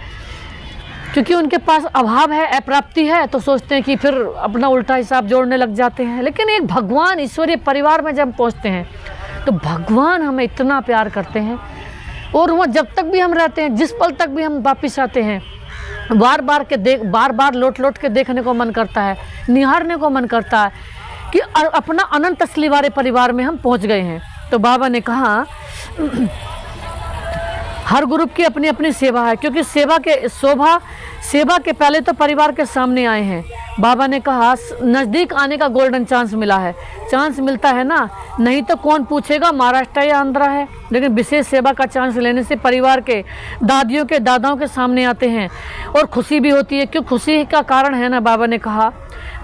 क्योंकि उनके पास अभाव है, अप्राप्ति है, तो सोचते हैं कि फिर अपना उल्टा हिसाब जोड़ने लग जाते हैं। लेकिन एक भगवान ईश्वरीय परिवार में जब पहुंचते हैं तो भगवान हमें इतना प्यार करते हैं, और वह जब तक भी हम रहते हैं, जिस पल तक भी हम वापस आते हैं, बार बार लौट के देखने को मन करता है, निहारने को मन करता है कि अपना अनंत असली वाले परिवार में हम पहुंच गए हैं। तो बाबा ने कहा हर ग्रुप की अपनी अपनी सेवा है, क्योंकि सेवा के पहले तो परिवार के सामने आए हैं। बाबा ने कहा नज़दीक आने का गोल्डन चांस मिला है, चांस मिलता है ना। नहीं तो कौन पूछेगा महाराष्ट्र या आंध्रा है। लेकिन विशेष सेवा का चांस लेने से परिवार के दादियों के दादाओं के सामने आते हैं और खुशी भी होती है। क्यों खुशी का कारण है ना, बाबा ने कहा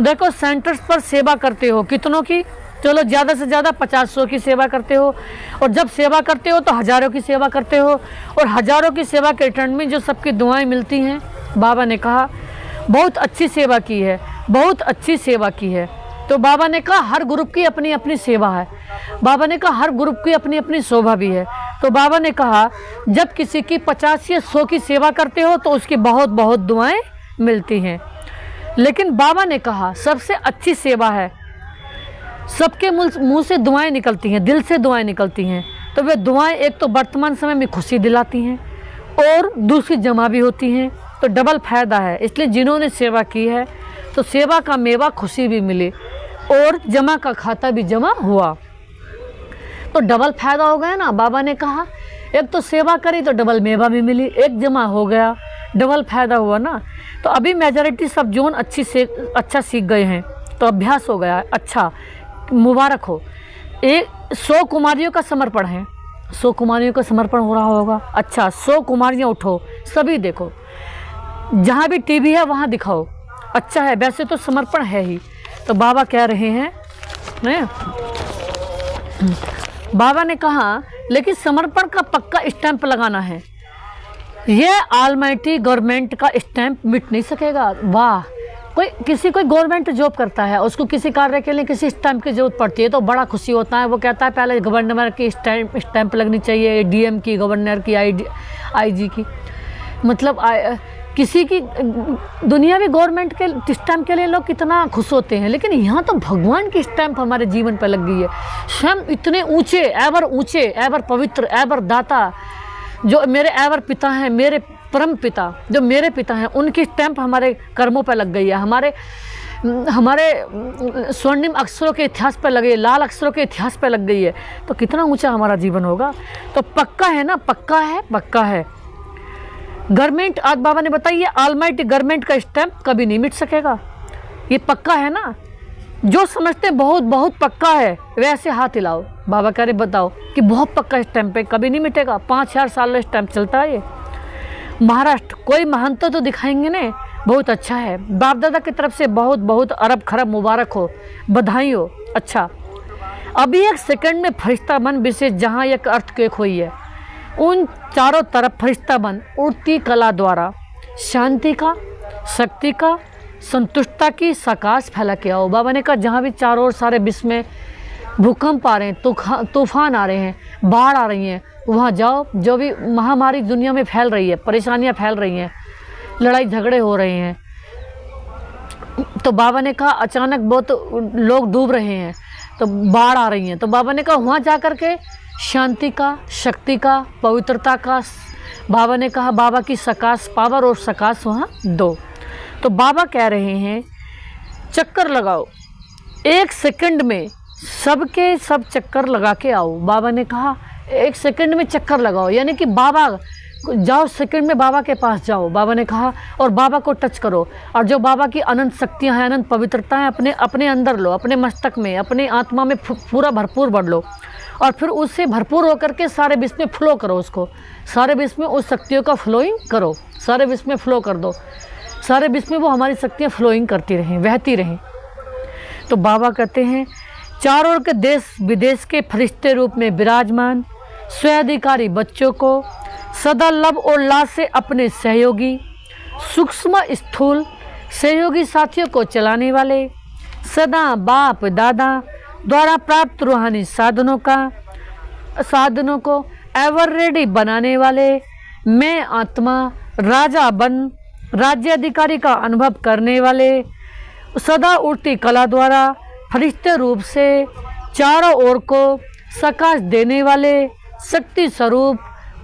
देखो सेंटर्स पर सेवा करते हो, कितनों की? चलो ज़्यादा से ज़्यादा 50-100 की सेवा करते हो, और जब सेवा करते हो तो हज़ारों की सेवा करते हो, और हज़ारों की सेवा के रिटर्न में जो सबकी दुआएं मिलती हैं। बाबा ने कहा बहुत अच्छी सेवा की है, बहुत अच्छी सेवा की है। तो बाबा ने कहा हर ग्रुप की अपनी अपनी सेवा है। बाबा ने कहा हर ग्रुप की अपनी अपनी शोभा भी है। तो बाबा ने कहा जब किसी की 50 या 100 की सेवा करते हो तो उसकी बहुत बहुत दुआएं मिलती हैं। लेकिन बाबा ने कहा सबसे अच्छी सेवा है, सबके मुंह से दुआएं निकलती हैं, दिल से दुआएं निकलती हैं। तो वे दुआएं एक तो वर्तमान समय में खुशी दिलाती हैं और दूसरी जमा भी होती हैं, तो डबल फायदा है। इसलिए जिन्होंने सेवा की है तो सेवा का मेवा खुशी भी मिले और जमा का खाता भी जमा हुआ, तो डबल फायदा हो गया ना। बाबा ने कहा एक तो सेवा करी तो डबल मेवा भी मिली, एक जमा हो गया, डबल फायदा हुआ ना। तो अभी मेजॉरिटी सब जोन अच्छा सीख गए हैं, तो अभ्यास हो गया। अच्छा, मुबारक हो। 100 कुमारियों का समर्पण है, 100 कुमारियों का समर्पण हो रहा होगा। अच्छा, 100 कुमारियाँ उठो, सभी देखो, जहाँ भी टीवी है वहाँ दिखाओ। अच्छा है, वैसे तो समर्पण है ही। तो बाबा कह रहे हैं बाबा ने कहा लेकिन समर्पण का पक्का स्टैंप लगाना है। ये ऑलमाइटी गवर्नमेंट का स्टैंप मिट नहीं सकेगा। वाह, कोई गवर्नमेंट जॉब करता है, उसको किसी कार्य के लिए किसी स्टैंप की जरूरत पड़ती है तो बड़ा खुशी होता है। वो कहता है पहले गवर्नर की स्टैंप लगनी चाहिए, डीएम की, गवर्नर की, आईजी की, मतलब किसी की दुनियावी गवर्नमेंट के स्टैंप के लिए लोग कितना खुश होते हैं। लेकिन यहाँ तो भगवान की स्टैंप हमारे जीवन पर लग गई है। स्वयं इतने ऊंचे, एवर पवित्र, एवर दाता, जो मेरे एवर पिता हैं, मेरे परम पिता, जो मेरे पिता हैं, उनकी स्टैंप हमारे कर्मों पर लग गई है, हमारे स्वर्णिम अक्षरों के इतिहास पर लगे, लाल अक्षरों के इतिहास पर लग गई है। तो कितना ऊंचा हमारा जीवन होगा। तो पक्का है ना, पक्का है। गवर्नमेंट, आज बाबा ने बताइए ऑलमाइटी गवर्नमेंट का स्टैंप कभी नहीं मिट सकेगा। ये पक्का है ना। जो समझते बहुत बहुत पक्का है वैसे हाथ हिलाओ। बाबा कह रहे बताओ कि बहुत पक्का स्टैंप है, कभी नहीं मिटेगा। 5000 साल स्टैंप चलता है ये। महाराष्ट्र कोई महंत तो दिखाएंगे ने, बहुत अच्छा है। बाप दादा की तरफ से बहुत बहुत अरब खरब मुबारक हो, बधाई हो। अच्छा, अभी एक सेकंड में फरिश्ता बन विशेष जहाँ एक अर्थक्वेक हुई है, उन चारों तरफ फरिश्ता बन उड़ती कला द्वारा शांति का, शक्ति का, संतुष्टता की सकाश फैला के आओ। बाबा ने कहा जहाँ भी चारों ओर सारे विश्व में भूकंप आ रहे हैं, तूफान आ रहे हैं, बाढ़ आ रही हैं, वहाँ जाओ। जो भी महामारी दुनिया में फैल रही है, परेशानियाँ फैल रही हैं, लड़ाई झगड़े हो रहे हैं, तो बाबा ने कहा अचानक बहुत लोग डूब रहे हैं, तो बाढ़ आ रही हैं, तो बाबा ने कहा वहाँ जा कर के शांति का, शक्ति का, पवित्रता का, बाबा ने कहा बाबा की सकाश पावर और सकाश वहाँ दो। तो बाबा कह रहे हैं चक्कर लगाओ, 1 सेकंड में सबके सब चक्कर लगा के आओ। बाबा ने कहा 1 सेकंड में चक्कर लगाओ, यानी कि बाबा जाओ सेकंड में बाबा के पास जाओ, बाबा ने कहा, और बाबा को टच करो, और जो बाबा की अनंत शक्तियाँ हैं, अनंत पवित्रता है, अपने अंदर लो, अपने मस्तक में, अपने आत्मा में पूरा भरपूर बढ़ लो, और फिर उससे भरपूर होकर के सारे विश्व में फ्लो करो उसको, सारे विश्व में उस शक्तियों का फ्लोइंग करो, सारे विश्व में फ्लो कर दो, सारे विश्व में वो हमारी शक्तियाँ फ्लोइंग करती रहें, बहती रहें। तो बाबा कहते हैं, चारों ओर के देश विदेश के फरिश्ते रूप में विराजमान स्वाधिकारी बच्चों को सदा लब और लाज से अपने सहयोगी सूक्ष्म स्थूल सहयोगी साथियों को चलाने वाले, सदा बाप दादा द्वारा प्राप्त रूहानी साधनों को एवर रेडी बनाने वाले, मैं आत्मा राजा बन राज्याधिकारी का अनुभव करने वाले, सदा उड़ती कला द्वारा फरिश्ते रूप से चारों ओर को सकाश देने वाले शक्ति स्वरूप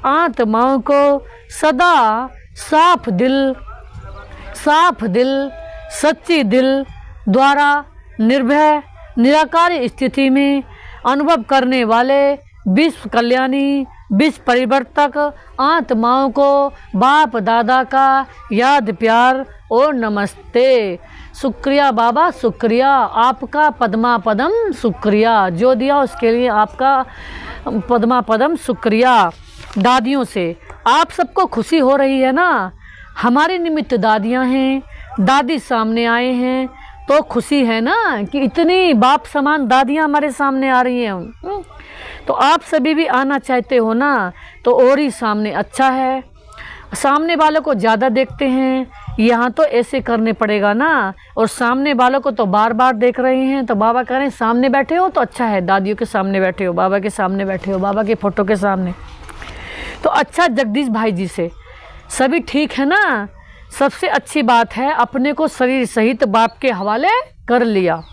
आत्माओं को सदा साफ दिल सच्ची दिल द्वारा निर्भय निराकारी स्थिति में अनुभव करने वाले विश्व कल्याणी विश्व परिवर्तक आत्माओं को बाप दादा का याद प्यार और नमस्ते। शुक्रिया बाबा, शुक्रिया आपका, पद्मा पदम शुक्रिया, जो दिया उसके लिए आपका पद्मा पदम शुक्रिया। दादियों से आप सबको खुशी हो रही है ना, हमारे निमित्त दादियाँ हैं, दादी सामने आए हैं तो खुशी है ना कि इतनी बाप समान दादियाँ हमारे सामने आ रही हैं। तो आप सभी भी आना चाहते हो ना, तो और ही सामने अच्छा है, सामने वालों को ज़्यादा देखते हैं, यहाँ तो ऐसे करने पड़ेगा ना, और सामने वालों को तो बार बार देख रहे हैं, तो बाबा कह रहे हैं सामने बैठे हो तो अच्छा है, दादियों के सामने बैठे हो, बाबा के सामने बैठे हो, बाबा के फ़ोटो के सामने, तो अच्छा। जगदीश भाई जी से सभी ठीक है ना, सबसे अच्छी बात है अपने को शरीर सहित बाप के हवाले कर लिया।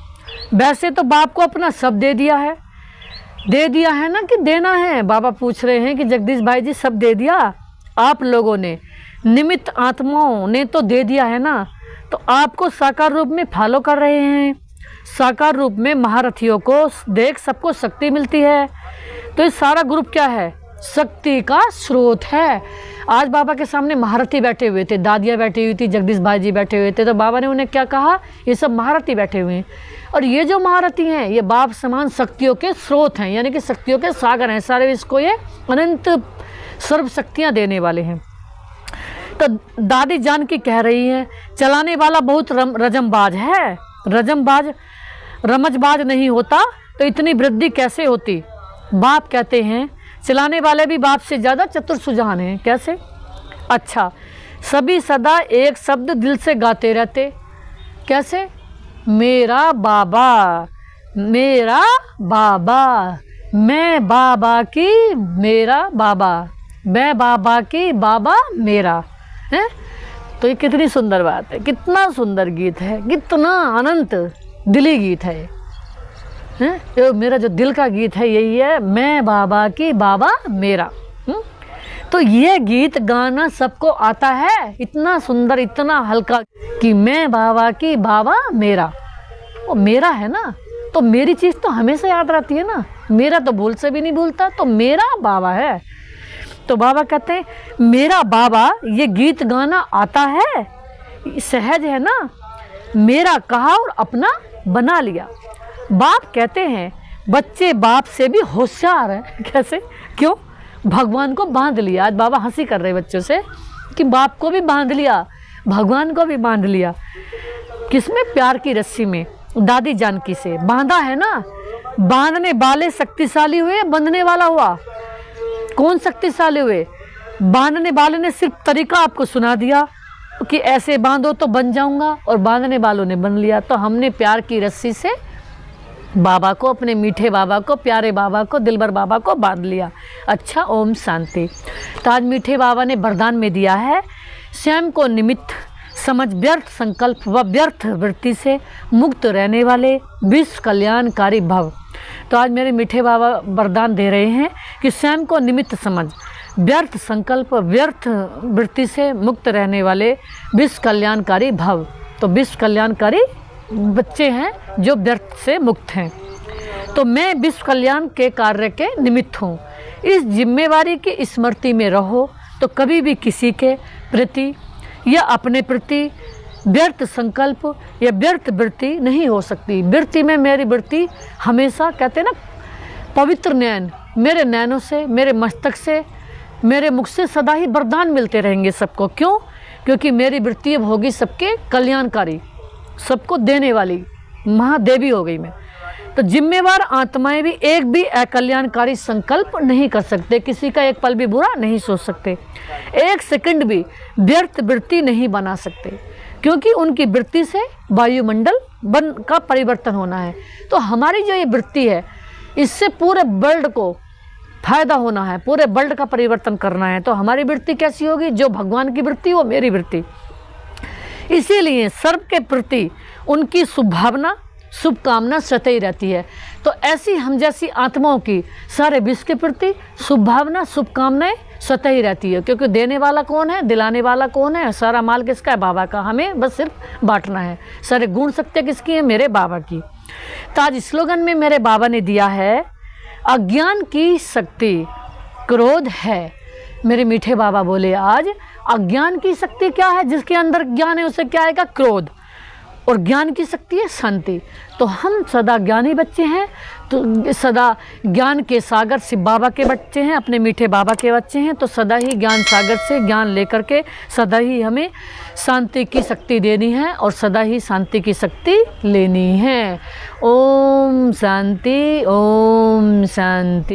वैसे तो बाप को अपना सब दे दिया है ना, कि देना है। बाबा पूछ रहे हैं कि जगदीश भाई जी सब दे दिया आप लोगों ने, निमित्त आत्माओं ने तो दे दिया है ना, तो आपको साकार रूप में फॉलो कर रहे हैं, साकार रूप में महारथियों को देख सबको शक्ति मिलती है। तो ये सारा ग्रुप क्या है, शक्ति का स्रोत है। आज बाबा के सामने महारथी बैठे हुए थे, दादियाँ बैठी हुई थी, जगदीश भाई जी बैठे हुए थे, तो बाबा ने उन्हें क्या कहा, ये सब महारथी बैठे हुए हैं, और ये जो महारथी हैं ये बाप समान शक्तियों के स्रोत हैं, यानी कि शक्तियों के सागर हैं, सारे इसको ये अनंत सर्व शक्तियाँ देने वाले हैं। तो दादी जानकी कह रही हैं, चलाने वाला बहुत रजमबाज है, रमजबाज नहीं होता तो इतनी वृद्धि कैसे होती। बाप कहते हैं चलाने वाले भी बाप से ज़्यादा चतुर सुजान हैं। कैसे? अच्छा, सभी सदा एक शब्द दिल से गाते रहते। कैसे? मेरा बाबा, मेरा बाबा, मैं बाबा की मेरा बाबा, मैं बाबा की बाबा मेरा है। तो ये कितनी सुंदर बात है, कितना सुंदर गीत है, कितना अनंत दिली गीत है हैं? ये मेरा जो दिल का गीत है यही है, मैं बाबा की बाबा मेरा। तो ये गीत गाना सबको आता है, इतना सुंदर, इतना हल्का कि मैं बाबा की बाबा मेरा। वो मेरा है ना, तो मेरी चीज़ तो हमेशा याद रहती है ना, मेरा तो भूल से भी नहीं भूलता, तो मेरा बाबा है। तो बाबा कहते हैं मेरा बाबा, ये गीत गाना आता है, सहज है ना, मेरा कहा और अपना बना लिया। बाप कहते हैं बच्चे बाप से भी होशियार हैं। कैसे? क्यों? भगवान को बांध लिया। आज बाबा हंसी कर रहे बच्चों से कि बाप को भी बांध लिया, भगवान को भी बांध लिया। किसमें? प्यार की रस्सी में, दादी जानकी से बांधा है ना। बांधने वाले शक्तिशाली हुए, बंधने वाला हुआ कौन शक्तिशाली हुए? बांधने वाले ने सिर्फ तरीका आपको सुना दिया कि ऐसे बांधो तो बन जाऊंगा, और बांधने वालों ने बन लिया। तो हमने प्यार की रस्सी से बाबा को, अपने मीठे बाबा को, प्यारे बाबा को, दिलबर बाबा को बांध लिया। अच्छा, ओम शांति। तो आज मीठे बाबा ने वरदान में दिया है, स्वयं को निमित्त समझ व्यर्थ संकल्प व व्यर्थ वृत्ति से मुक्त रहने वाले विश्व कल्याणकारी भव। तो आज मेरे मीठे बाबा वरदान दे रहे हैं कि स्वयं को निमित्त समझ, व्यर्थ संकल्प, व्यर्थ वृत्ति से मुक्त रहने वाले विश्व कल्याणकारी भव। तो विश्व कल्याणकारी बच्चे हैं जो व्यर्थ से मुक्त हैं। तो मैं विश्व कल्याण के कार्य के निमित्त हूँ। इस जिम्मेवारी की स्मृति में रहो तो कभी भी किसी के प्रति या अपने प्रति व्यर्थ संकल्प या व्यर्थ वृत्ति नहीं हो सकती। वृत्ति में मेरी वृत्ति हमेशा, कहते हैं ना, पवित्र नयन, मेरे नयनों से, मेरे मस्तक से, मेरे मुख से सदा ही वरदान मिलते रहेंगे सबको। क्यों? क्योंकि मेरी वृत्ति अब होगी सबके कल्याणकारी, सबको देने वाली महादेवी हो गई मैं। तो जिम्मेवार आत्माएं भी एक भी अकल्याणकारी संकल्प नहीं कर सकते, किसी का एक पल भी बुरा नहीं सोच सकते, एक सेकंड भी व्यर्थ वृत्ति नहीं बना सकते, क्योंकि उनकी वृत्ति से वायुमंडल का परिवर्तन होना है। तो हमारी जो ये वृत्ति है, इससे पूरे वर्ल्ड को फायदा होना है, पूरे वर्ल्ड का परिवर्तन करना है। तो हमारी वृत्ति कैसी होगी? जो भगवान की वृत्ति वो मेरी वृत्ति। इसीलिए सर्व के प्रति उनकी शुभभावना, शुभकामना सतही रहती है। तो ऐसी हम जैसी आत्माओं की सारे विश्व के प्रति शुभभावना, शुभकामनाएं सतही रहती है, क्योंकि देने वाला कौन है, दिलाने वाला कौन है? सारा माल किसका है? बाबा का। हमें बस सिर्फ बांटना है। सारे गुण शक्तियाँ किसकी है? मेरे बाबा की। तो आज स्लोगन में मेरे बाबा ने दिया है, अज्ञान की शक्ति क्रोध है। मेरे मीठे बाबा बोले आज अज्ञान की शक्ति क्या है? जिसके अंदर ज्ञान है उसे क्या आएगा? क्रोध। और ज्ञान की शक्ति है शांति। तो हम सदा ज्ञानी बच्चे हैं, तो सदा ज्ञान के सागर शिव बाबा के बच्चे हैं, अपने मीठे बाबा के बच्चे हैं। तो सदा ही ज्ञान सागर से ज्ञान लेकर के सदा ही हमें शांति की शक्ति देनी है और सदा ही शांति की शक्ति लेनी है। ओम शांति, ओम शांति।